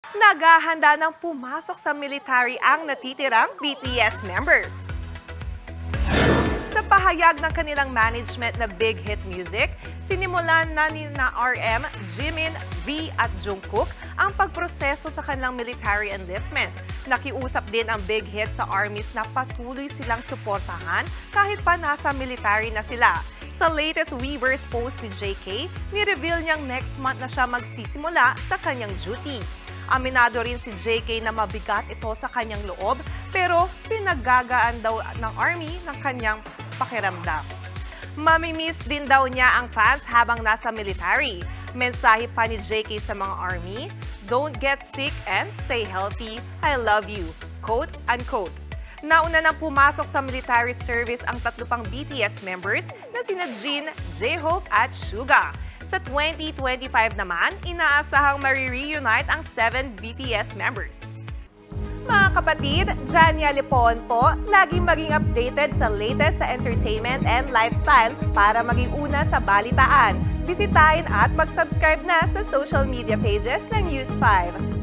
Naghahanda ng pumasok sa military ang natitirang BTS members. Sa pahayag ng kanilang management na Big Hit Music, sinimulan na ni RM, Jimin, V at Jungkook ang pagproseso sa kanilang military enlistment. Nakiusap din ang Big Hit sa armies na patuloy silang suportahan kahit pa nasa military na sila. Sa latest Weverse post ni JK, ni-reveal niyang next month na siya magsisimula sa kanyang duty. Aminado rin si JK na mabigat ito sa kanyang loob pero pinaggagaan daw ng army ng kanyang pakiramdam. Mamimiss din daw niya ang fans habang nasa military. Mensahe pa ni JK sa mga army, "Don't get sick and stay healthy. I love you." Quote unquote. Nauna nang pumasok sa military service ang tatlo pang BTS members na sina Jin, J-Hope at Suga. Sa 2025 naman, inaasahang marireunite ang 7 BTS members. Mga kapatid, Jania Lipon po, laging maging updated sa latest sa entertainment and lifestyle para maging una sa balitaan. Bisitahin at mag-subscribe na sa social media pages ng News 5.